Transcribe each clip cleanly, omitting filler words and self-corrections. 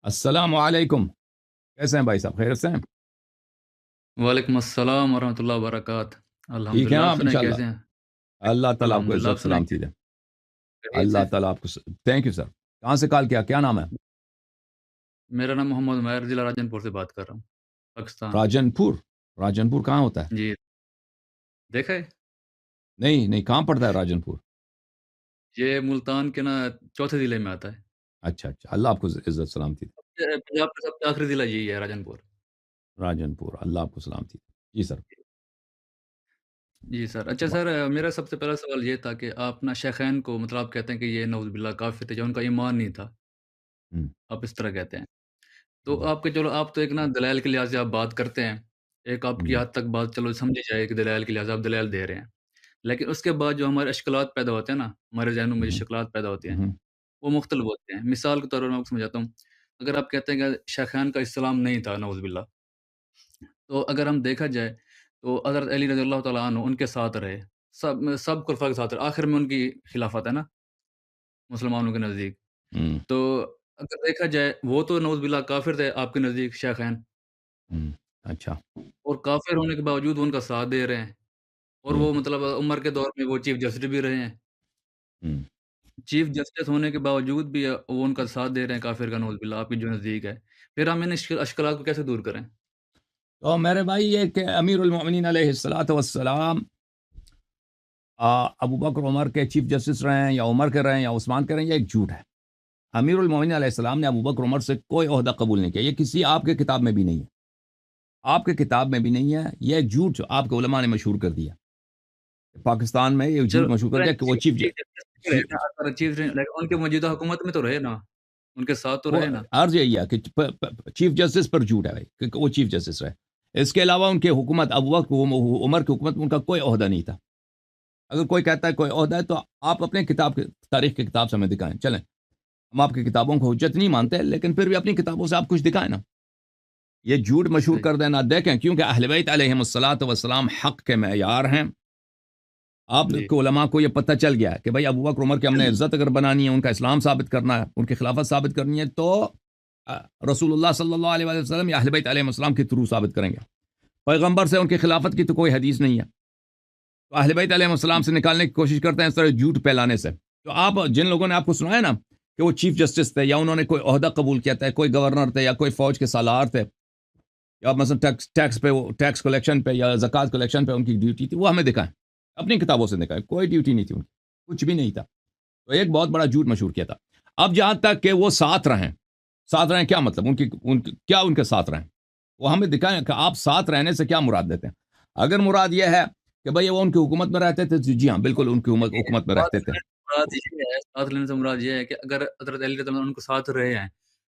السلام علیکم، کیسے ہیں بھائی صاحب؟ خیریت سے ہیں؟ وعلیکم السلام ورحمۃ اللہ وبرکاتہ۔ الحمد ٹھیک ہیں للہ، آپ آپ سنائیں انشاءاللہ؟ کیسے ہیں؟ اللہ تعالیٰ آپ کو الحمد للہ، آپ عزت سنائیں سلامتی دے۔ خیریت سے؟ اللہ تعالیٰ آپ کو تھینک یو سر۔ کہاں سے کال کیا نام ہے؟ میرا نام محمد ماہر، ضلع راجن پور سے بات کر رہا ہوں، پاکستان۔ راجن پور؟ راجن پور کہاں ہوتا ہے؟ جی، دیکھا ہے؟ نہیں نہیں، کہاں پڑتا ہے راجن پور؟ یہ ملتان کے نا چوتھے ضلع میں آتا ہے۔ اچھا اچھا، اللہ آپ کو عزت سلامتی دے۔ پنجاب کا سب سے آخری ضلع یہی ہے، راجن پور۔ راجن پور، اللہ آپ کو سلامتی دے جی سر۔ جی سر، اچھا سر، میرا سب سے پہلا سوال یہ تھا کہ آپ نا شیخین کو مطلب آپ کہتے ہیں کہ یہ نعوذ باللہ کافر تھے، جو ان کا ایمان نہیں تھا، ہم، آپ اس طرح کہتے ہیں۔ تو ہم، آپ کے چلو آپ تو ایک نا دلائل کے لحاظ سے آپ بات کرتے ہیں، ایک آپ کی ہم، حد تک بات چلو سمجھی جائے کہ دلائل کے لحاظ سے آپ دلائل دے رہے ہیں، لیکن اس کے بعد جو ہمارے اشکالات پیدا ہوتے ہیں نا، ہمارے ذہنوں میں جو ہم، شکلات پیدا ہوتے ہیں ہم، وہ مختلف ہوتے ہیں۔ مثال کے طور پر میں آپ کو سمجھاتا ہوں، اگر آپ کہتے ہیں کہ شیخان کا اسلام نہیں تھا نعوذ باللہ، تو اگر ہم دیکھا جائے تو حضرت علی رضی اللہ تعالیٰ عنہ ان کے ساتھ رہے، سب خلفاء کے ساتھ رہے، آخر میں ان کی خلافت ہے نا مسلمانوں کے نزدیک۔ ہم، تو اگر دیکھا جائے وہ تو نعوذ باللہ کافر تھے آپ کے نزدیک شیخین، ہم، اچھا، اور کافر ہونے کے باوجود وہ ان کا ساتھ دے رہے ہیں، اور ہم، وہ مطلب عمر کے دور میں وہ چیف جسٹس بھی رہے ہیں، ہم۔ چیف جسٹس ہونے کے باوجود بھی وہ ان کا ساتھ دے رہے ہیں کافر کا نعوذ باللہ آپ کی جو نزدیک ہے، پھر ہم ان اشکالات کو کیسے دور کریں؟ تو میرے بھائی یہ کہ امیر المؤمنین علیہ الصلاۃ والسلام ابو بکر عمر کے چیف جسٹس رہے ہیں یا عمر کے رہے ہیں یا عثمان کے رہے ہیں، یہ ایک جھوٹ ہے۔ امیر المومنین علیہ السلام نے ابو بکر عمر سے کوئی عہدہ قبول نہیں کیا، یہ کسی آپ کے کتاب میں بھی نہیں ہے، آپ کے کتاب میں بھی نہیں ہے، یہ جھوٹ جو آپ کے علماء نے مشہور کر دیا پاکستان میں، یہ جھوٹ چلو مشہور کر دیا کہ وہ چیف چیف جسٹس رہے نا، اگر ان کے موجودہ حکومت میں تو رہے نا، ان کے ساتھ تو وہ رہے نا۔ عرض یہی ہے کہ چیف جسٹس پر جھوٹ ہے بھائی کہ وہ چیف جسٹس رہے، اس کے علاوہ ان کی حکومت ابو بکر عمر کی حکومت میں ان کا کوئی عہدہ نہیں تھا۔ اگر کوئی کہتا ہے کوئی عہدہ ہے تو آپ اپنے کتاب کے تاریخ کی کتاب سے ہمیں دکھائیں، چلیں ہم آپ کی کتابوں کو حجت نہیں مانتے، لیکن پھر بھی اپنی کتابوں سے آپ کچھ دکھائیں نا، یہ جھوٹ مشہور صحیح، کر دینا دیکھیں، کیونکہ اہل بیت علیہم الصلاۃ والسلام حق کے معیار ہیں۔ آپ جی، کو علماء کو یہ پتہ چل گیا ہے کہ بھائی ابو بکر عمر کی ہم نے عزت اگر بنانی ہے، ان کا اسلام ثابت کرنا ہے، ان کی خلافت ثابت کرنی ہے، تو آ، رسول اللہ صلی اللہ علیہ وسلم یا اہل بیت علیہ السلام کے تھرو ثابت کریں گے۔ پیغمبر سے ان کی خلافت کی تو کوئی حدیث نہیں ہے، تو اہل بیت علیہ السلام سے نکالنے کی کوشش کرتے ہیں اس طرح جھوٹ پھیلانے سے۔ تو آپ جن لوگوں نے آپ کو سنایا نا کہ وہ چیف جسٹس تھے یا انہوں نے کوئی عہدہ قبول کیا تھا، کوئی گورنر تھے یا کوئی فوج کے سالار تھے، یا مثلا ٹیکس پہ ٹیکس کلیکشن پہ یا زکوٰۃ کلیکشن پہ ان کی ڈیوٹی تھی، وہ ہمیں دکھائیں، اپنی کتابوں سے دکھائیں، کوئی ڈیوٹی نہیں تھی ان کی، کچھ بھی نہیں تھا۔ تو ایک بہت بڑا جھوٹ مشہور کیا تھا۔ اب جہاں تک کہ وہ ساتھ رہیں کیا مطلب، کیا ان کے ساتھ رہیں، وہ ہمیں دکھائیں کہ آپ ساتھ رہنے سے کیا مراد دیتے ہیں۔ اگر مراد یہ ہے کہ بھئی وہ ان کی حکومت میں رہتے تھے، جی ہاں بالکل ان کی حکومت میں رہتے تھے۔ ساتھ لینے سے مراد یہ ہے کہ اگر حضرت علی رضی اللہ عنہ ان کو ساتھ رہے ہیں،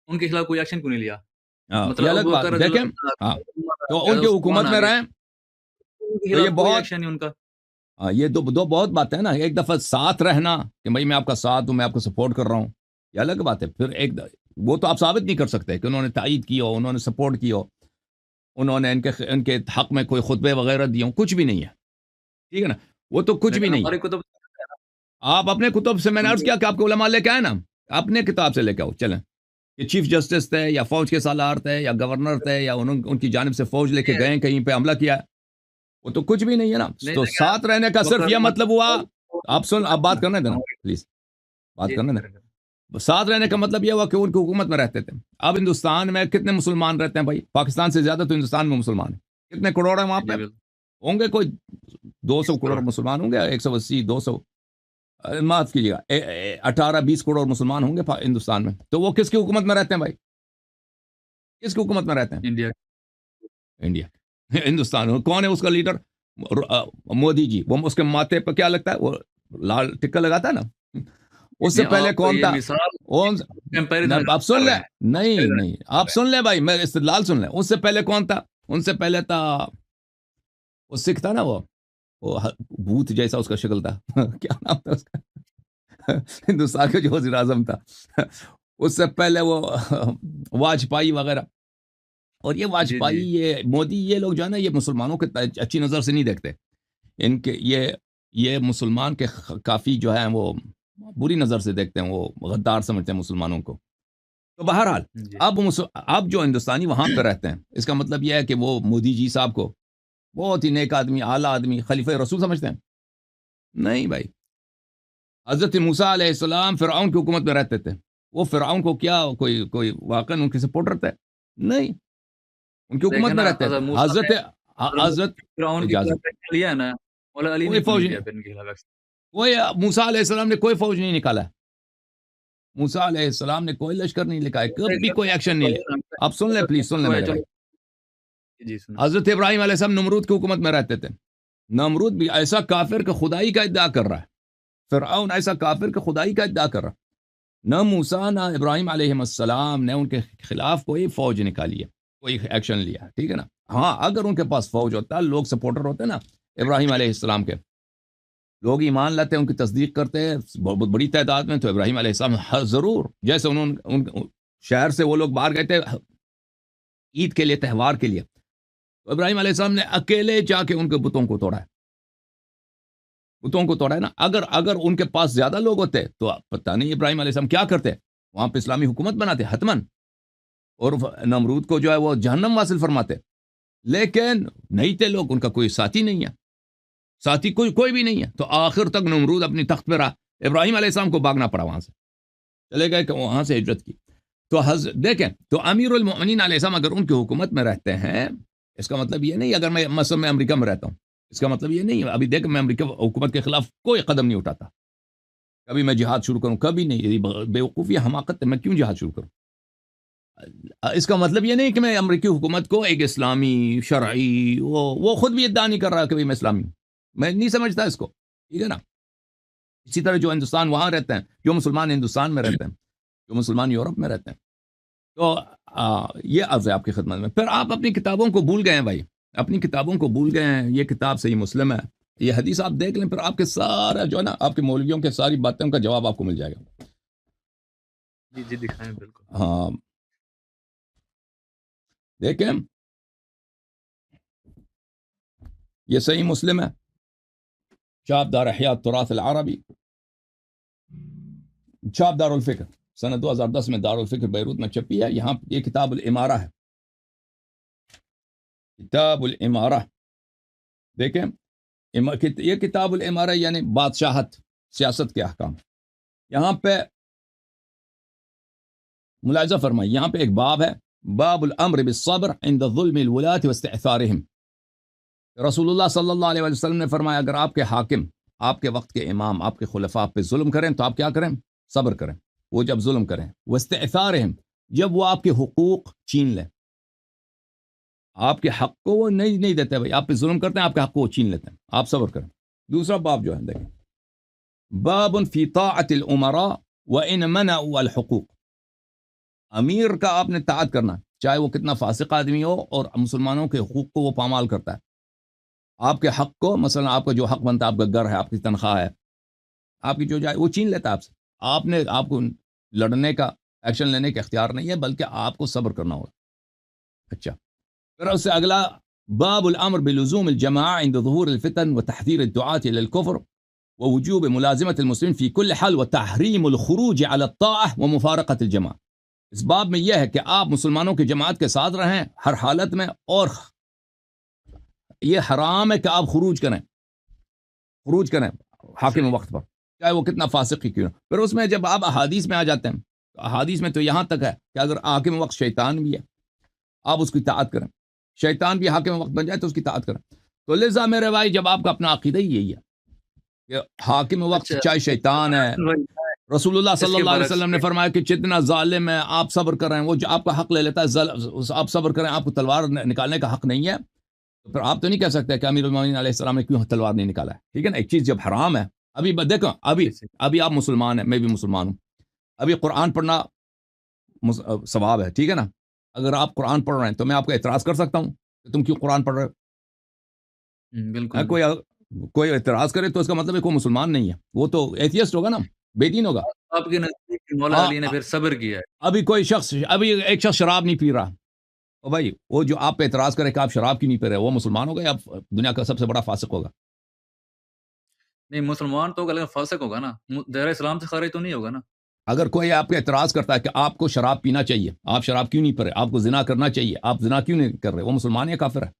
ان کے خلاف کوئی ایکشن کیوں نہیں لیا؟ یہ مطلب الگ ابو بات بکر رضی دیکھیں، اللہ ہاں تو ان عنہ، کی عثمان حکومت آ میں گئے، رہیں ان کے تو یہ خلاف کوئی بہت ایکشن نہیں ان کا۔ یہ دو بہت باتیں ہیں نا، ایک دفعہ ساتھ رہنا کہ بھائی میں آپ کا ساتھ ہوں، میں آپ کو سپورٹ کر رہا ہوں، یہ الگ بات ہے۔ پھر وہ تو آپ ثابت نہیں کر سکتے کہ انہوں نے تائید کی ہو، انہوں نے سپورٹ کی ہو، انہوں نے ان کے حق میں کوئی خطبے وغیرہ دیے ہوں، کچھ بھی نہیں ہے، ٹھیک ہے نا، وہ تو کچھ بھی لیکن نہیں ہے۔ ہماری کتب آپ اپنے کتب سے، میں نے ان عرض کے کیا کہ آپ کے علماء لے کے آئے نا، اپنے کتاب سے لے کے آؤ، چلیں کہ چیف جسٹس تھے یا فوج کے سالار تھے یا گورنر تھے یا ان کی جانب سے فوج لے کے گئے کہیں پہ حملہ کیا ہے، وہ تو کچھ بھی نہیں ہے نا۔ نہیں تو لیکن ساتھ رہنے کا ابو صرف بکر یہ مطلب ہوا، آپ نا، بات کرنے دینا پلیز، بات جی کرنے جی دیں۔ کریں گے، ساتھ رہنے کا جی مطلب یہ ہوا کہ ان کی حکومت میں رہتے تھے۔ اب ہندوستان میں کتنے مسلمان رہتے ہیں بھائی؟ پاکستان سے زیادہ تو ہندوستان میں مسلمان ہیں، کتنے کروڑ ہیں وہاں پہ؟ جی بالکل ہوں گے کوئی 200 20 کروڑ کروڑ مسلمان ہوں گے، 180 200، معاف کیجیے گا 18 20 کروڑ مسلمان ہوں گے ہندوستان میں، تو وہ کس کی حکومت میں رہتے ہیں بھائی؟ کس کی حکومت میں رہتے ہیں؟ انڈیا۔ انڈیا ہندوستان کون ہے اس کا لیڈر؟ مودی جی، وہ اس کے ماتھے پہ کیا لگتا ہے، وہ لال ٹکا لگاتا ہے نا، اس سے نہیں پہلے آپ تو کون یہ تھا؟ مثال کون کمپیریزن آپ سن کر رہے لیں، ہیں، نہیں نہیں آپ سن لیں بھائی، میں استدلال سن لیں، اس سے پہلے کون تھا؟ ان سے پہلے تھا وہ سکھ تھا نا، وہ بھوت جیسا اس کا شکل تھا کیا نام تھا اس کا، ہندوستان کا جو وزیر اعظم تھا، اس سے پہلے وہ واجپائی وغیرہ، اور یہ جی جی واجپائی یہ مودی یہ لوگ جو ہے نا، یہ مسلمانوں کے اچھی نظر سے نہیں دیکھتے، ان کے یہ مسلمان کے کافی جو ہے وہ بری نظر سے دیکھتے ہیں، وہ غدار سمجھتے ہیں مسلمانوں کو، تو بہرحال جی اب جو ہندوستانی وہاں پہ رہتے ہیں، اس کا مطلب یہ ہے کہ وہ مودی جی صاحب کو بہت ہی نیک آدمی، اعلیٰ آدمی، خلیفہ رسول سمجھتے ہیں؟ نہیں بھائی، حضرت موسیٰ علیہ السلام فرعون کی حکومت میں رہتے تھے، وہ فرعون کو کیا کوئی واقعا ان کے سپورٹر تھے؟ نہیں، ان کی حکومت دیکھیں میں نا رہتے تھے حضرت موسیٰ نے حضرت فرعون کے اجازت، خلاف ایکشن لیا ہے نا، مولا علی نے کوئی کیوں فوج نہیں نہیں، لیا پھر ان کے خلاف ایکشن؟ کوئی موسیٰ علیہ السلام نے کوئی فوج نہیں نکالا، موسیٰ علیہ السلام نے کوئی لشکر نہیں لکھا ہے، کبھی کوئی ایکشن نہیں لیا۔ آپ سن لیں پلیز، سن لیں میرے بھائی، جی سن حضرت ابراہیم علیہ السلام نمرود کی حکومت میں رہتے تھے، نمرود بھی ایسا کافر کہ خدائی کا ادعا کر رہا ہے، فرعون ایسا کافر کہ خدائی کا ادعا کر رہا ہے، نہ موسیٰ نہ ابراہیم علیہ السلام نے ان کے خلاف کوئی فوج نکالی ہے، کوئی ایکشن لیا، ٹھیک ہے نا؟ ہاں اگر ان کے پاس فوج ہوتا، لوگ سپورٹر ہوتے نا ابراہیم علیہ السلام کے، لوگ ایمان لاتے ہیں، ان کی تصدیق کرتے ہیں بہت بڑی تعداد میں، تو ابراہیم علیہ السلام ضرور، جیسے ان شہر سے وہ لوگ باہر گئے تھے عید کے لیے، تہوار کے لیے، تو ابراہیم علیہ السلام نے اکیلے جا کے ان کے بتوں کو توڑا ہے، بتوں کو توڑا ہے نا۔ اگر ان کے پاس زیادہ لوگ ہوتے تو پتہ نہیں ابراہیم علیہ السلام کیا کرتے، وہاں پہ اسلامی حکومت بناتے حتمن، اور نمرود کو جو ہے وہ جہنم واصل فرماتے، لیکن نہیں تھے لوگ، ان کا کوئی ساتھی نہیں ہے، ساتھی کوئی بھی نہیں ہے، تو آخر تک نمرود اپنی تخت پہ رہا، ابراہیم علیہ السلام کو بھاگنا پڑا، وہاں سے چلے گئے کہ وہاں سے ہجرت کی۔ تو دیکھیں، تو امیر المؤمنین علیہ السلام اگر ان کی حکومت میں رہتے ہیں، اس کا مطلب یہ نہیں، اگر میں مثلا میں امریکہ میں رہتا ہوں، اس کا مطلب یہ نہیں، ابھی دیکھ میں امریکہ حکومت کے خلاف کوئی قدم نہیں اٹھاتا، کبھی میں جہاد شروع کروں، کبھی نہیں، یہ بیوقوفی حماقت ہے، میں کیوں جہاد شروع کروں؟ اس کا مطلب یہ نہیں کہ میں امریکی حکومت کو ایک اسلامی شرعی، وہ خود بھی ادعا نہیں کر رہا کہ میں اسلامی ہوں، میں نہیں سمجھتا اس کو، ٹھیک ہے نا؟ اسی طرح جو ہندوستان وہاں رہتے ہیں، جو مسلمان ہندوستان میں رہتے ہیں، جو مسلمان یورپ میں رہتے ہیں، تو یہ عرض ہے آپ کی خدمت میں۔ پھر آپ اپنی کتابوں کو بھول گئے ہیں بھائی، اپنی کتابوں کو بھول گئے ہیں، یہ کتاب صحیح مسلم ہے، یہ حدیث آپ دیکھ لیں، پھر آپ کے سارا جو ہے نا، آپ کے مولویوں کے ساری باتوں کا جواب آپ کو مل جائے گا۔ جی جی دکھائیں بالکل۔ ہاں دیکھیں، یہ صحیح مسلم ہے، چاپ دار احیاء التراث العربی، چاپ دار الفکر، سنہ 2010 میں دار الفکر بیروت میں چھپی ہے، یہاں یہ کتاب الامارہ ہے، کتاب الامارہ، دیکھیں یہ کتاب الامارہ یعنی بادشاہت، سیاست کے احکام، یہاں پہ ملاحظہ فرمائیں، یہاں پہ ایک باب ہے، باب الامر بالصبر عند ظلم الولاة واستئثارهم، رسول اللہ صلی اللہ علیہ وسلم نے فرمایا اگر آپ کے حاکم، آپ کے وقت کے امام، آپ کے خلفاء پہ ظلم کریں تو آپ کیا کریں؟ صبر کریں، وہ جب ظلم کریں، واستئثارهم، جب وہ آپ کے حقوق چھین لیں، آپ کے حق کو وہ نہیں دیتے بھائی، آپ پہ ظلم کرتے ہیں، آپ کے حق کو وہ چھین لیتے ہیں، آپ صبر کریں۔ دوسرا باب جو ہے دیکھیں، باب فی طاعت الامراء وان منعوا الحقوق، امیر کا آپ نے طاعت کرنا، چاہے وہ کتنا فاسق آدمی ہو، اور مسلمانوں کے حقوق کو وہ پامال کرتا ہے، آپ کے حق کو، مثلا آپ کا جو حق بنتا ہے، آپ کا گھر ہے، آپ کی تنخواہ ہے، آپ کی جو جائے وہ چھین لیتا ہے آپ سے، آپ کو لڑنے کا، ایکشن لینے کا اختیار نہیں ہے، بلکہ آپ کو صبر کرنا ہوگا۔ اچھا، پھر اس سے اگلا، باب الامر بلزوم الجماعة عند ظهور الفتن وتحذير الدعاة الى الكفر ووجوب ملازمة المسلمين في كل حال وتحريم الخروج على الطاعة ومفارقة الجماعة، اس باب میں یہ ہے کہ آپ مسلمانوں کی جماعت کے ساتھ رہیں ہر حالت میں، اور یہ حرام ہے کہ آپ خروج کریں حاکم وقت پر، چاہے وہ کتنا فاسق ہی کیوں نہ۔ پھر اس میں جب آپ احادیث میں آ جاتے ہیں، تو احادیث میں تو یہاں تک ہے کہ اگر حاکم وقت شیطان بھی ہے، آپ اس کی اطاعت کریں، شیطان بھی حاکم وقت بن جائے تو اس کی اطاعت کریں۔ تو لذا میرے بھائی، جب آپ کا اپنا عقیدہ ہی یہی ہے کہ حاکم وقت اچھا چاہے شیطان ہے، رسول اللہ اس صلی کے اللہ علیہ برعکس وسلم نے فرمایا کہ جتنا ظالم ہے آپ صبر کر رہے ہیں، وہ جو آپ کا حق لے لیتا ہے، آپ صبر کریں، آپ کو تلوار نکالنے کا حق نہیں ہے، تو پھر آپ تو نہیں کہہ سکتے کہ امیر المومنین علیہ السلام نے کیوں تلوار نہیں نکالا ہے، ٹھیک ہے نا؟ ایک چیز جب حرام ہے، ابھی دیکھو، ابھی آپ مسلمان ہیں، میں بھی مسلمان ہوں، ابھی قرآن پڑھنا ثواب ہے، ٹھیک ہے نا؟ اگر آپ قرآن پڑھ رہے ہیں تو میں آپ کو اعتراض کر سکتا ہوں کہ تم کیوں قرآن پڑھ رہے ہو؟ بالکل کوئی اعتراض کرے تو اس کا مطلب ہے کوئی مسلمان نہیں ہے، وہ تو ایتھیسٹ ہوگا نا، بے دین ہوگا۔ آپ کے نزدیک مولا علی نے پھر صبر کیا ہے۔ ابھی ایک شخص شراب نہیں پی رہا، او بھائی، وہ جو آپ پہ اعتراض کرے کہ آپ شراب کیوں نہیں پی رہے، وہ مسلمان ہوگا یا دنیا کا سب سے بڑا فاسق ہوگا؟ نہیں مسلمان تو ہوگا لیکن فاسق ہوگا نا، دائرہ اسلام سے خارج تو نہیں ہوگا نا۔ اگر کوئی آپ کا اعتراض کرتا ہے کہ آپ کو شراب پینا چاہیے، آپ شراب کیوں نہیں پی رہے، آپ کو زنا کرنا چاہیے، آپ زنا کیوں نہیں کر رہے، وہ مسلمان یا کافر ہے؟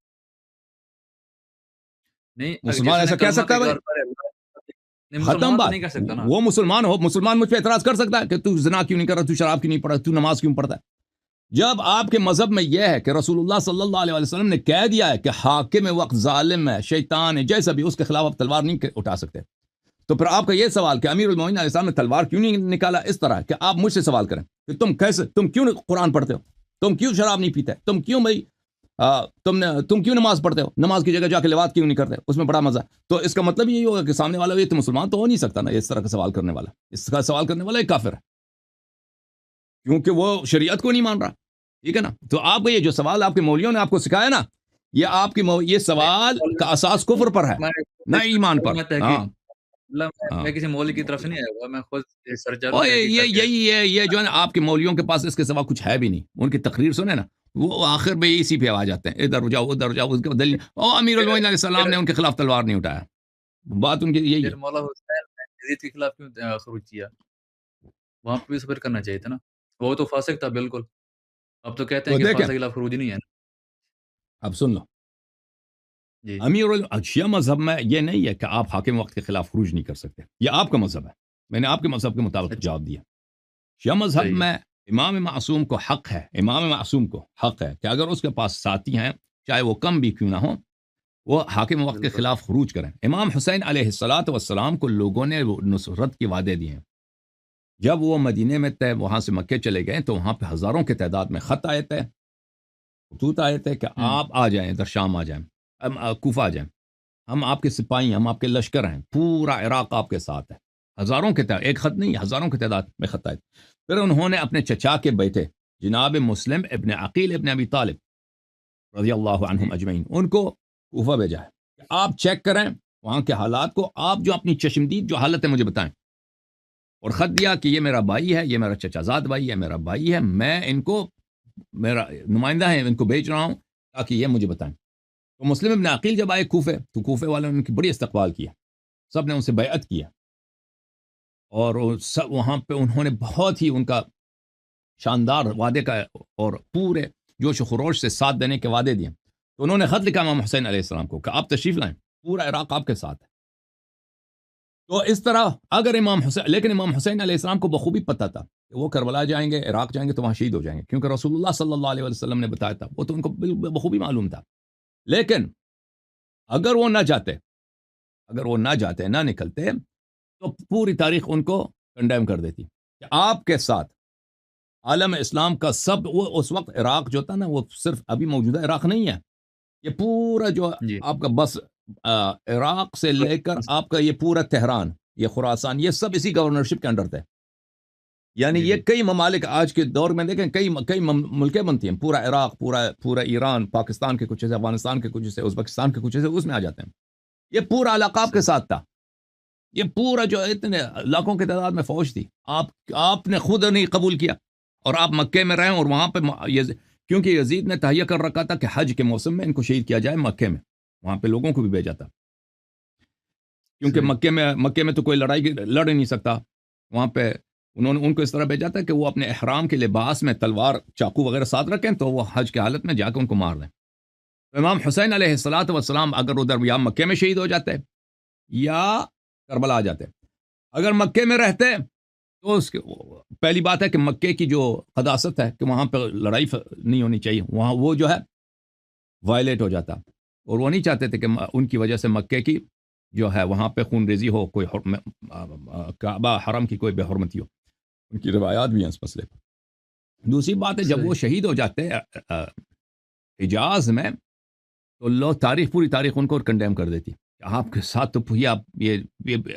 نہیں مسلمان جس نے ایسا کہہ کلمہ سکتا کا ہے بھائی؟ اقرار کرے نہیں، ختم مسلمان تو بات. نہیں کہہ سکتا نا. وہ مسلمان ہو، مسلمان مجھ پہ اعتراض کر سکتا ہے کہ تو زنا کیوں نہیں کر رہا، تو شراب کیوں نہیں پڑھا، تو نماز کیوں پڑھتا ہے؟ جب آپ کے مذہب میں یہ ہے کہ رسول اللہ صلی اللہ علیہ وسلم نے کہہ دیا ہے کہ حاکم وقت ظالم ہے، شیطان ہے، جیسا بھی، اس کے خلاف آپ تلوار نہیں اٹھا سکتے، تو پھر آپ کا یہ سوال کہ امیر المومنین علیہ السلام نے تلوار کیوں نہیں نکالا، اس طرح کہ آپ مجھ سے سوال کریں کہ تم کیوں قرآن پڑھتے ہو، تم کیوں شراب نہیں پیتے، تم کیوں بھائی تم کیوں نماز پڑھتے ہو، نماز کی جگہ جا کے لواط کیوں نہیں کرتے، اس میں بڑا مزہ ہے. تو اس کا مطلب یہی ہوگا کہ سامنے والا یہ تو مسلمان تو ہو نہیں سکتا نا، اس طرح کا سوال کرنے والا، اس کا سوال کرنے والا ایک کافر ہے، کیونکہ وہ شریعت کو نہیں مان رہا. ٹھیک ہے نا؟ تو آپ کا یہ جو سوال آپ کے مولویوں نے آپ کو سکھایا نا، یہ آپ کی یہ سوال کا اساس کفر پر ہے، نہ ایمان پر. میں تحقیق ہاں مطلب ہاں. میں کسی مولوی کی طرف سے نہیں آیا ہوا، میں خود سرچ اور اور تحقیق کر کے یہی ہے، یہ جو ہے نا آپ کے مولویوں کے پاس اس کے سوا کچھ ہے بھی نہیں. ان کی تقریر سنے نا، وہ آخر میں اسی پہ آ جاتے ہیں، ادھر جاؤ ادھر جاؤ، اس کے دلیل امیر المومنین علیہ السلام نے ان کے خلاف تلوار نہیں اٹھایا. بات ان کی یہی ہے. پھر مولا حسین نے یزید کے خلاف کیوں خروج کیا؟ وہاں پہ بھی صبر کرنا چاہیے تھا نا، وہ تو فاسق تھا بالکل. اب تو کہتے ہیں تو کہ دیکھیں فاسق کے خلاف خروج نہیں ہے نا. اب سن لو، جی شیعہ مذہب میں یہ نہیں ہے کہ آپ حاکم وقت کے خلاف خروج نہیں کر سکتے، یہ آپ کا مذہب ہے، میں نے آپ کے مذہب کے مطابق اچھا جواب دیا. شیعہ مذہب صحیح ہے. میں امام معصوم کو حق ہے، امام معصوم کو حق ہے کہ اگر اس کے پاس ساتھی ہیں، چاہے وہ کم بھی کیوں نہ ہو، وہ حاکم وقت کے بالکل خلاف خروج کریں. امام حسین علیہ الصلاۃ والسلام کو لوگوں نے نصرت کے وعدے دیے ہیں. جب وہ مدینے میں تھے، وہاں سے مکے چلے گئے، تو وہاں پہ ہزاروں کی تعداد میں خط آئے تھے، خطوط آئے تھے کہ ہوں آپ آ جائیں، ادھر شام آ جائیں، کوفہ آ جائیں، ہم آپ کے سپاہی ہیں، ہم آپ کے لشکر ہیں، پورا عراق آپ کے ساتھ ہے. ہزاروں کے تعداد، ایک خط نہیں، ہزاروں کی تعداد میں خط آئے. پھر انہوں نے اپنے چچا کے بیٹے جناب مسلم ابن عقیل ابن ابی طالب رضی اللہ عنہم جی اجمعین، ان کو کوفہ بھیجا ہے کہ آپ چیک کریں وہاں کے حالات کو، آپ جو اپنی چشمدید جو حالت ہے مجھے بتائیں. اور خط دیا کہ یہ میرا بھائی ہے، یہ میرا چچا زاد بھائی ہے، میرا بھائی ہے، میں ان کو، میرا نمائندہ ہے، ان کو بھیج رہا ہوں تاکہ یہ مجھے بتائیں. تو مسلم ابن عقیل جب آئے کوفے، تو کوفے والوں نے ان کی بڑی استقبال کیا، سب نے ان سے بیعت کیا، اور سب وہاں پہ انہوں نے بہت ہی ان کا شاندار وعدے کا اور پورے جوش و خروش سے ساتھ دینے کے وعدے دیے. تو انہوں نے خط لکھا امام حسین علیہ السلام کو کہ آپ تشریف لائیں، پورا عراق آپ کے ساتھ ہے. تو اس طرح اگر لیکن امام حسین علیہ السلام کو بخوبی پتہ تھا کہ وہ کربلا جائیں گے، عراق جائیں گے تو وہاں شہید ہو جائیں گے، کیونکہ رسول اللہ صلی اللہ علیہ وسلم نے بتایا تھا، وہ تو ان کو بخوبی معلوم تھا. لیکن اگر وہ نہ جاتے، نہ نکلتے، تو پوری تاریخ ان کو کنڈیم کر دیتی کہ آپ کے ساتھ عالم اسلام کا وہ اس وقت عراق جو تھا نا، وہ صرف ابھی موجودہ عراق نہیں ہے، یہ پورا جو جی آپ کا بس عراق سے لے کر آپ کا یہ پورا تہران، یہ خراسان، یہ سب اسی گورنرشپ کے انڈر تھے. یعنی جی یہ جی کئی ممالک آج کے دور میں دیکھیں، کئی ملکیں بنتی ہیں، پورا عراق، پورا ایران، پاکستان کے کچھ حصے، افغانستان کے کچھ حصے، ازبکستان کے کچھ حصے اس میں آ جاتے ہیں. یہ پورا علاقہ آپ کے صحیح ساتھ تھا. یہ پورا جو اتنے لاکھوں کی تعداد میں فوج تھی، آپ نے خود نہیں قبول کیا، اور آپ مکے میں رہیں، اور وہاں پہ کیونکہ یزید نے تہیہ کر رکھا تھا کہ حج کے موسم میں ان کو شہید کیا جائے مکے میں، وہاں پہ لوگوں کو بھی بھیجا تھا، کیونکہ صحیح مکے میں تو کوئی لڑائی لڑ ہی نہیں سکتا. وہاں پہ انہوں نے ان کو اس طرح بھیجا تھا کہ وہ اپنے احرام کے لباس میں تلوار چاقو وغیرہ ساتھ رکھیں، تو وہ حج کی حالت میں جا کے ان کو مار دیں. تو امام حسین علیہ الصلاۃ والسلام اگر ادھر یا مکے میں شہید ہو جاتے یا کربلا آ جاتے. اگر مکے میں رہتے تو پہلی بات ہے کہ مکے کی جو قداست ہے کہ وہاں پہ لڑائی نہیں ہونی چاہیے، وہاں وہ جو ہے وائلیٹ ہو جاتا، اور وہ نہیں چاہتے تھے کہ ان کی وجہ سے مکے کی جو ہے وہاں پہ خون ریزی ہو، کوئی کعبہ حرم کی کوئی بے حرمتی ہو. ان کی روایات بھی ہیں اس مسئلے پر. دوسری بات ہے، جب وہ صحیح شہید ہو جاتے حجاز میں، تو پوری تاریخ ان کو کنڈیم کر دیتی کہ آپ کے ساتھ تو یہ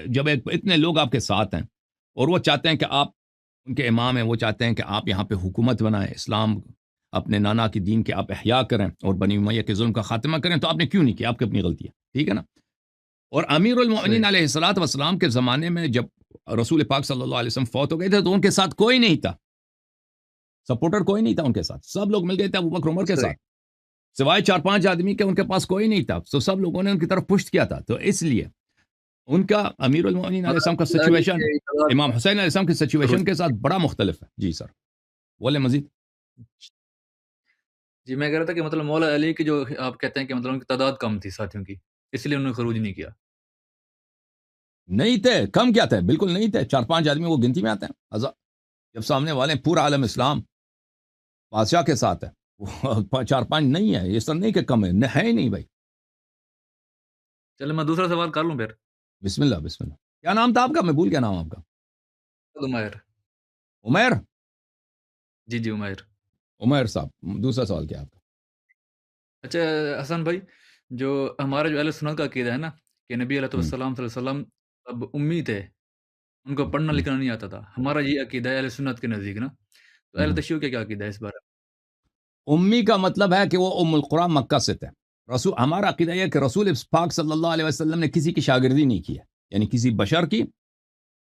جب اتنے لوگ آپ کے ساتھ ہیں، اور وہ چاہتے ہیں کہ آپ ان کے امام ہیں، وہ چاہتے ہیں کہ آپ یہاں پہ حکومت بنائیں، اسلام اپنے نانا کی دین کے آپ احیاء کریں اور بنی امیہ کے ظلم کا خاتمہ کریں، تو آپ نے کیوں نہیں کیا؟ آپ کی اپنی غلطی ہے. ٹھیک ہے نا؟ اور امیر المؤمنین صحیح علیہ الصلاۃ والسلام کے زمانے میں جب رسول پاک صلی اللہ علیہ وسلم فوت ہو گئے تھے، تو ان کے ساتھ کوئی نہیں تھا، سپورٹر کوئی نہیں تھا ان کے ساتھ. سب لوگ مل گئے تھے ابوبکر عمر کے صحیح ساتھ، سوائے 4-5 آدمی کے ان کے پاس کوئی نہیں تھا. تو سب لوگوں نے ان کی طرف پشت کیا تھا. تو اس لیے ان کا امیر المومنین علیہ السلام کا مطلب علی سچویشن کے اقتدار امام کا حسین علیہ السلام کی سچویشن خروج کے ساتھ بڑا مختلف ہے. جی سر بولے مزید. جی میں کہہ رہا تھا کہ مطلب مولا علی کی جو آپ کہتے ہیں کہ مطلب ان کی تعداد کم تھی ساتھیوں کی، اس لیے انہوں نے خروج نہیں کیا. نہیں تھے، کم کیا تھے، بالکل نہیں تھے. 4-5 آدمی وہ گنتی میں آتے ہیں. جب سامنے والے پورا عالم اسلام بادشاہ کے ساتھ ہے، 4-5 نہیں ہے. اس طرح نہیں کہ کم ہے ہی نہیں بھائی. چلے میں دوسرا سوال کر لوں پھر. بسم اللہ بسم اللہ. کیا نام تھا آپ کا؟ میں بھول گیا نام آپ کا. عمیر. عمیر. جی جی عمیر. عمیر صاحب دوسرا سوال کیا آپ کا؟ اچھا حسن بھائی، جو ہمارا جو اہل سنت کا عقیدہ ہے نا کہ نبی علیہ السلام صلی اللہ علیہ وسلم اب امی تھے، ان کو پڑھنا لکھنا نہیں آتا تھا. ہمارا یہ عقیدہ ہے اہل سنت کے نزدیک نا. تو اہل تشیع کا کیا عقیدہ ہے اس بارے میں؟ امی کا مطلب ہے کہ وہ ام القرآن مکہ سے تھے. ہمارا عقیدہ یہ ہے کہ رسول پاک صلی اللہ علیہ وسلم نے کسی کی شاگردی نہیں کی ہے، یعنی کسی بشر کی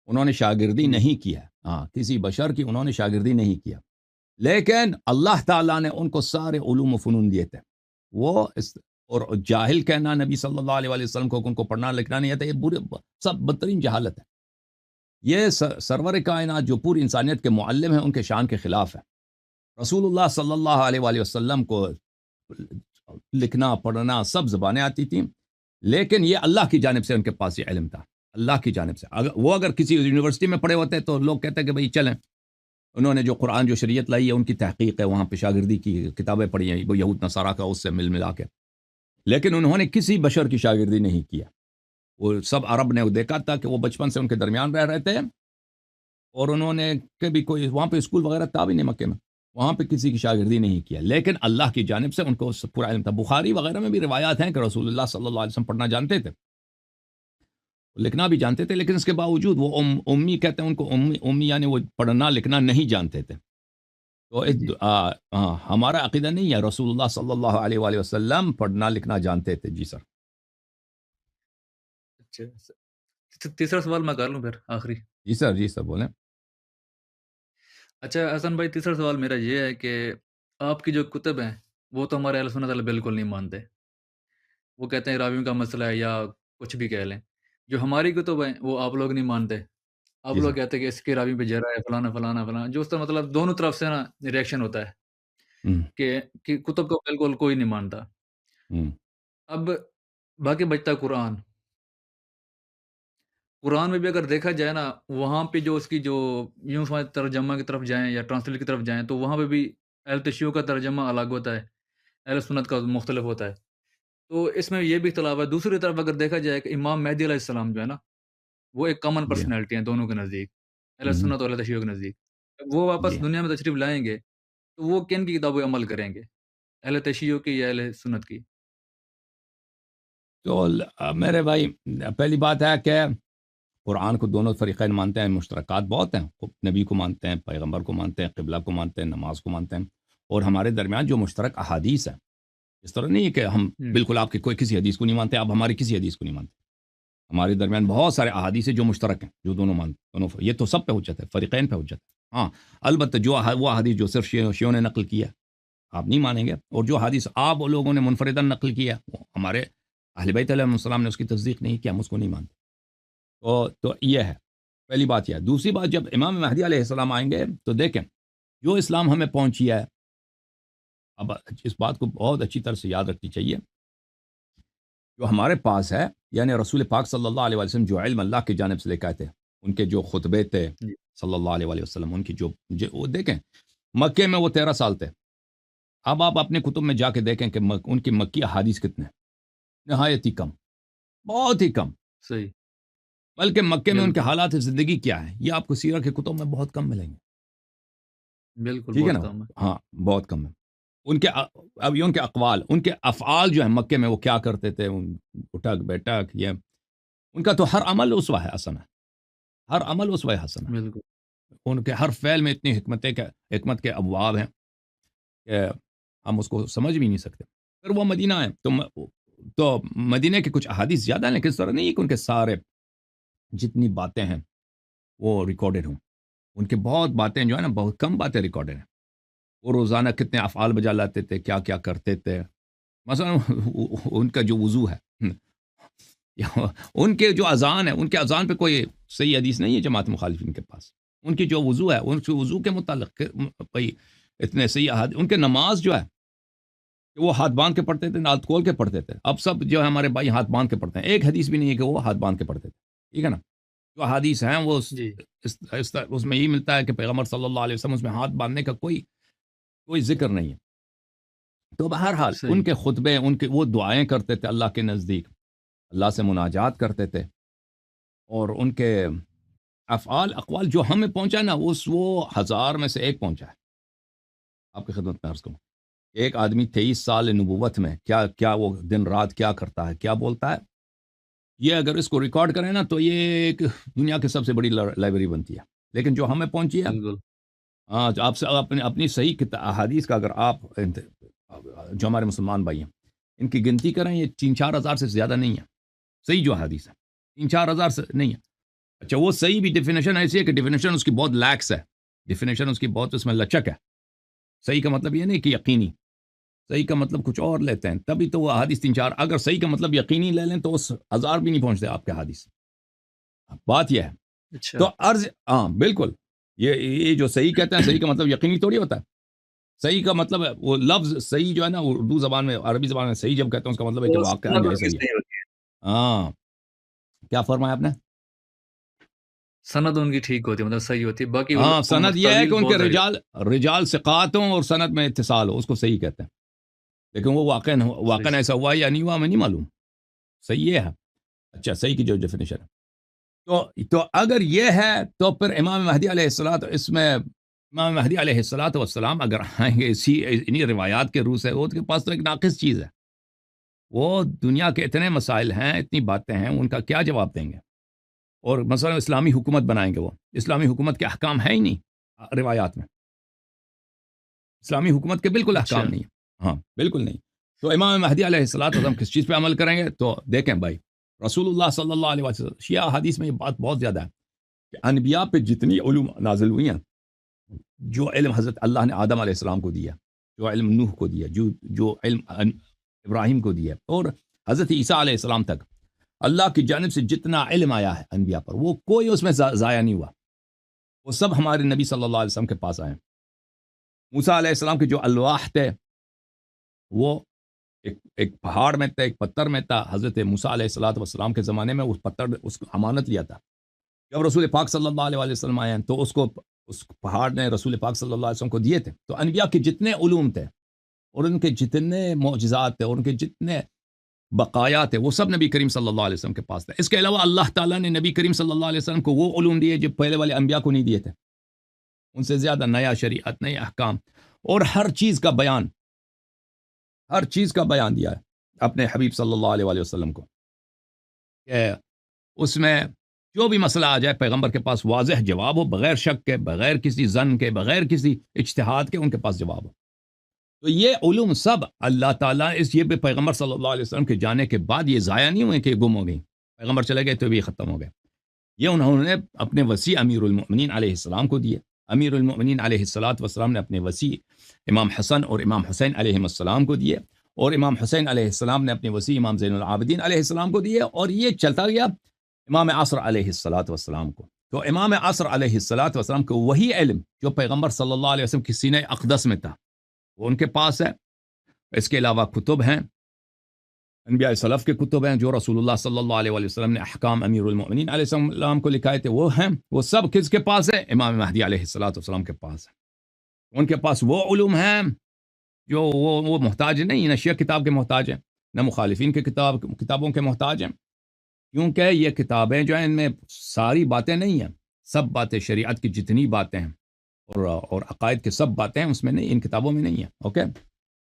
انہوں نے شاگردی جی نہیں کی ہے. ہاں کسی بشر کی انہوں نے شاگردی نہیں کیا، لیکن اللہ تعالیٰ نے ان کو سارے علوم و فنون دیے تھے. وہ اور جاہل کہنا نبی صلی اللہ علیہ وسلم کو ان کو پڑھنا لکھنا نہیں آتا، یہ برے سب بدترین جہالت ہے. یہ سرور کائنات جو پوری انسانیت کے معلم ہیں ان کے شان کے خلاف ہے. رسول اللہ صلی اللہ علیہ وآلہ وسلم کو لکھنا پڑھنا سب زبانیں آتی تھیں، لیکن یہ اللہ کی جانب سے ان کے پاس یہ علم تھا. اللہ کی جانب سے اگر کسی یونیورسٹی میں پڑھے ہوتے تو لوگ کہتے کہ بھئی چلیں، انہوں نے جو قرآن جو شریعت لائی ہے ان کی تحقیق ہے، وہاں پہ شاگردی کی کتابیں پڑھی ہیں وہ یہود نصارہ کا اس سے ملا کے، لیکن انہوں نے کسی بشر کی شاگردی نہیں کیا. وہ سب عرب نے دیکھا تھا کہ وہ بچپن سے ان کے درمیان رہ رہے تھے، اور انہوں نے کبھی کوئی وہاں پہ اسکول وغیرہ تھا بھی نہیں مکے میں، وہاں پہ کسی کی شاگردی نہیں کیا، لیکن اللہ کی جانب سے ان کو پورا علم تھا. بخاری وغیرہ میں بھی روایات ہیں کہ رسول اللہ صلی اللہ علیہ وسلم پڑھنا جانتے تھے، لکھنا بھی جانتے تھے، لیکن اس کے باوجود وہ امی کہتے ہیں ان کو، امی یعنی وہ پڑھنا لکھنا نہیں جانتے تھے. تو جی جی. ہمارا عقیدہ نہیں ہے، رسول اللہ صلی اللہ علیہ وآلہ وسلم پڑھنا لکھنا جانتے تھے. جی سر. اچھا تیسرا سوال میں کر لوں پھر آخری. جی سر جی سر بولیں. اچھا حسن بھائی، تیسرا سوال میرا یہ ہے کہ آپ کی جو کتب ہیں وہ تو ہمارے اہل سنت والے بالکل نہیں مانتے. وہ کہتے ہیں راویوں کا مسئلہ ہے یا کچھ بھی کہہ لیں. جو ہماری کتب ہیں وہ آپ لوگ نہیں مانتے. آپ جی لوگ سر. کہتے ہیں کہ اس کے راوی پہ جرا ہے فلانا فلانا فلانا، جو اس کا مطلب دونوں طرف سے نا ریئیکشن ہوتا ہے ہم، کہ کتب کو بالکل کوئی نہیں مانتا. ہم، اب باقی بچتا قرآن. قرآن میں بھی اگر دیکھا جائے نا، وہاں پہ جو اس کی جو یوں سمجھ ترجمہ کی طرف جائیں یا ٹرانسلیٹ کی طرف جائیں تو وہاں پہ بھی اہل تشیع کا ترجمہ الگ ہوتا ہے، اہل سنت کا مختلف ہوتا ہے. تو اس میں یہ بھی اختلاف ہے. دوسری طرف اگر دیکھا جائے کہ امام مہدی علیہ السلام جو ہے نا، وہ ایک کامن جی ہاں. پرسنالٹی ہیں دونوں کے نزدیک، اہل ہم، سنت اور اہل تشیع کے نزدیک. جب وہ جی واپس ہاں. دنیا میں تشریف لائیں گے تو وہ کن کی کتابوں پہ عمل کریں گے، اہل تشیع کی یا اہل سنت کی؟ تو میرے بھائی پہلی بات ہے کہ قرآن کو دونوں فریقین مانتے ہیں، مشترکات بہت ہیں. نبی کو مانتے ہیں، پیغمبر کو مانتے ہیں، قبلہ کو مانتے ہیں، نماز کو مانتے ہیں، اور ہمارے درمیان جو مشترک احادیث ہیں، اس طرح نہیں ہے کہ ہم بالکل آپ کے کوئی کسی حدیث کو نہیں مانتے، آپ ہماری کسی حدیث کو نہیں مانتے. ہمارے درمیان بہت سارے احادیث ہیں جو مشترک ہیں، جو دونوں مانتے، دونوں یہ تو سب پہ حجت ہے، فریقین پہ حجت ہے. ہاں البتہ جو وہ حدیث جو صرف شیعوں نے نقل کیا آپ نہیں مانیں گے، اور جو حدیث آپ لوگوں نے منفرداً نقل کیا وہ ہمارے اہل بیت علیہ السلام نے اس کی تصدیق نہیں کیا، ہم اس کو نہیں مانتے. تو یہ ہے پہلی بات. یہ ہے. دوسری بات، جب امام مہدی علیہ السلام آئیں گے تو دیکھیں جو اسلام ہمیں پہنچی ہے، اب اس بات کو بہت اچھی طرح سے یاد رکھنی چاہیے، جو ہمارے پاس ہے یعنی رسول پاک صلی اللہ علیہ وسلم جو علم اللہ کی جانب سے لے کے آئے تھے، ان کے جو خطبے تھے جی صلی اللہ علیہ وسلم، ان کی جو وہ دیکھیں مکے میں وہ 13 سال تھے. اب آپ اپنے کتب میں جا کے دیکھیں کہ ان کی مکی احادیث کتنے ہیں، نہایت ہی کم، بہت ہی کم. صحیح. بلکہ مکے میں ان کے بالکل حالات زندگی کیا ہے یہ آپ کو سیرہ کے کتب میں بہت کم ملیں گے. بالکل ٹھیک ہے بہت نا. کم ہے. ہاں بہت کم ہے. ان کے اب یہ ان کے اقوال، ان کے افعال جو ہیں مکے میں وہ کیا کرتے تھے، اٹھک بیٹھک، یہ ان کا تو ہر عمل اسوہ ہے حسن ہے، ہر عمل اسوہ حسن ہے. بالکل. ان کے ہر فعل میں اتنی حکمت کے ابواب ہیں کہ ہم اس کو سمجھ بھی نہیں سکتے. پھر وہ مدینہ ہے تو مدینہ کے کچھ احادیث زیادہ ہیں، لیکن اس طرح نہیں کہ ان کے سارے جتنی باتیں ہیں وہ ریکارڈڈ ہوں. ان کے بہت باتیں جو ہے نا، بہت کم باتیں ریکارڈڈ ہیں. وہ روزانہ کتنے افعال بجا لاتے تھے، کیا کیا کرتے تھے. مثلا ان کا جو وضو ہے ان کے جو اذان ہے، ان کے اذان پہ کوئی صحیح حدیث نہیں ہے جماعت مخالفین کے پاس. ان کی جو وضو ہے، ان کے وضو کے متعلق کوئی اتنے صحیح احادیث. ان کے نماز جو ہے وہ ہاتھ باندھ کے پڑھتے تھے، نعت کھول کے پڑھتے تھے. اب سب جو ہے ہمارے بھائی ہاتھ باندھ کے پڑھتے ہیں. ایک حدیث بھی نہیں ہے کہ وہ ہاتھ باندھ کے پڑھتے تھے. ٹھیک ہے نا. جو حدیث ہیں وہ جی اس میں یہ ملتا ہے کہ پیغمبر صلی اللہ علیہ وسلم اس میں ہاتھ باندھنے کا کوئی ذکر نہیں ہے. تو بہرحال ان صحیح. کے خطبے، ان کے وہ دعائیں کرتے تھے اللہ کے نزدیک، اللہ سے مناجات کرتے تھے. اور ان کے افعال اقوال جو ہمیں پہنچا نا، وہ 1000 میں سے ایک پہنچا ہے. آپ کی خدمت میں عرض کروں، ایک آدمی 23 سال نبوت میں کیا وہ دن رات کیا کرتا ہے، کیا بولتا ہے. یہ اگر اس کو ریکارڈ کریں نا تو یہ ایک دنیا کی سب سے بڑی لائبریری بنتی ہے. لیکن جو ہمیں پہنچی ہے، بالکل. ہاں، جو آپ سے اپنی صحیح احادیث کا اگر آپ جو ہمارے مسلمان بھائی ہیں ان کی گنتی کریں، یہ 3-4 ہزار سے زیادہ نہیں ہے. صحیح جو حدیث ہے 3-4 ہزار سے نہیں ہے. اچھا، وہ صحیح بھی ڈیفینیشن ایسی ہے کہ ڈیفینیشن اس کی بہت لیکس ہے، ڈیفینیشن اس کی بہت اس میں لچک ہے. صحیح کا مطلب یہ نہیں کہ یقینی، صحیح کا مطلب کچھ اور لیتے ہیں. تبھی تو وہ حدیث 3-4، اگر صحیح کا مطلب یقینی لے لیں تو اس 1000 بھی نہیں پہنچتے آپ کے حدیث. بات یہ ہے. اچھا. تو عرض، ہاں بالکل، یہ جو صحیح کہتے ہیں، صحیح کا مطلب یقینی تھوڑی ہوتا ہے. صحیح کا مطلب ہے وہ لفظ صحیح جو ہے نا، اردو زبان میں، عربی زبان میں صحیح جب کہتے ہیں اس کا مطلب ہے کہ وہ واقعہ سند جو ہے ان کی صحیح ہے. صحیح ہوتی ہے. ہاں، کیا فرمایا آپ نے؟ سند ان کی ٹھیک ہوتی ہے، مطلب صحیح ہوتی ہے. باقی ہاں، سند یہ ہے کہ ان کے بہت ساری رجال ثقات ہوں اور سند میں اتصال ہو، اس کو صحیح کہتے ہیں. لیکن وہ واقعاً ایسا ہوا یا نہیں ہوا ہمیں نہیں معلوم. صحیح یہ ہے. اچھا، صحیح کی جو ڈیفینیشن ہے، تو اگر یہ ہے تو پھر امام مہدی علیہ الصلوۃ، اس میں امام مہدی علیہ الصلوۃ والسلام اگر آئیں گے انہی روایات کے روح سے، وہ کے پاس تو ایک ناقص چیز ہے. وہ دنیا کے اتنے مسائل ہیں، اتنی باتیں ہیں، ان کا کیا جواب دیں گے؟ اور مثلا اسلامی حکومت بنائیں گے. وہ اسلامی حکومت کے احکام ہے ہی نہیں روایات میں. اسلامی حکومت کے بالکل اچھا. احکام نہیں ہے. ہاں بالکل نہیں. تو امام مہدی علیہ الصلوۃ والسلام کس چیز پہ عمل کریں گے؟ تو دیکھیں بھائی، رسول اللہ صلی اللہ علیہ وسلم، شیعہ حدیث میں یہ بات بہت زیادہ ہے کہ انبیاء پہ جتنی علوم نازل ہوئی ہیں، جو علم حضرت اللہ نے آدم علیہ السلام کو دیا، جو علم نوح کو دیا، جو علم ابراہیم کو دیا، اور حضرت عیسیٰ علیہ السلام تک اللہ کی جانب سے جتنا علم آیا ہے انبیاء پر، وہ کوئی اس میں ضائع نہیں ہوا. وہ سب ہمارے نبی صلی اللہ علیہ وسلم کے پاس آئے. موسیٰ علیہ السلام کے جو الواح تھے وہ ایک پہاڑ میں تھا، ایک پتھر میں تھا. حضرت موسیٰ علیہ السلام کے زمانے میں اس پتھر اس کو امانت لیا تھا. جب رسول پاک صلی اللہ علیہ وسلم آئے تو اس پہاڑ نے رسول پاک صلی اللہ علیہ وسلم کو دیے تھے. تو انبیاء کے جتنے علوم تھے اور ان کے جتنے معجزات تھے اور ان کے جتنے بقایا تھے، وہ سب نبی کریم صلی اللہ علیہ وسلم کے پاس تھے. اس کے علاوہ اللہ تعالیٰ نے نبی کریم صلی اللہ علیہ وسلم کو وہ علوم دیے جو پہلے والے انبیاء کو نہیں دیے تھے. ان سے زیادہ نیا شریعت، نئے احکام اور ہر چیز کا بیان دیا ہے اپنے حبیب صلی اللہ علیہ وسلم کو، کہ اس میں جو بھی مسئلہ آ جائے پیغمبر کے پاس واضح جواب ہو، بغیر شک کے، بغیر کسی ظن کے، بغیر کسی اجتہاد کے ان کے پاس جواب ہو. تو یہ علوم سب اللہ تعالیٰ یہ پیغمبر صلی اللہ علیہ وسلم کے جانے کے بعد یہ ضائع نہیں ہوئے کہ گم ہو گئی. پیغمبر چلے گئے تو بھی ختم ہو گئے. یہ انہوں نے اپنے وسیع امیر المؤمنین علیہ السلام کو دیے. امیر المؤمنین علیہ السلام نے اپنے وسیع امام حسن اور امام حسین علیہ السلام کو دیے، اور امام حسین علیہ السلام نے اپنے وسیع امام زین العابدین علیہ السلام کو دیے، اور یہ چلتا گیا امام عصر علیہ السلام کو. تو امام عصر علیہ السلام کو وہی علم جو پیغمبر صلی اللہ علیہ وسلم کی سینہ اقدس میں تھا وہ ان کے پاس ہے. اس کے علاوہ کتب ہیں، انبیاء سلف کے کتب ہیں جو رسول اللہ صلی اللہ علیہ وسلم نے احکام امیر المؤمنین علیہ السلام کو لکھائے تھے، وہ ہیں. وہ سب کس کے پاس ہے؟ امام مہدی علیہ السلام کے پاس ہے. ان کے پاس وہ علوم ہیں جو وہ محتاج نہیں، نہ شیعہ کتاب کے محتاج ہیں، نہ مخالفین کے کتابوں کے محتاج ہیں. کیونکہ یہ کتابیں جو ہیں ان میں ساری باتیں نہیں ہیں، سب باتیں شریعت کی جتنی باتیں ہیں اور عقائد کے سب باتیں ہیں اس میں نہیں، ان کتابوں میں نہیں ہیں. اوکے.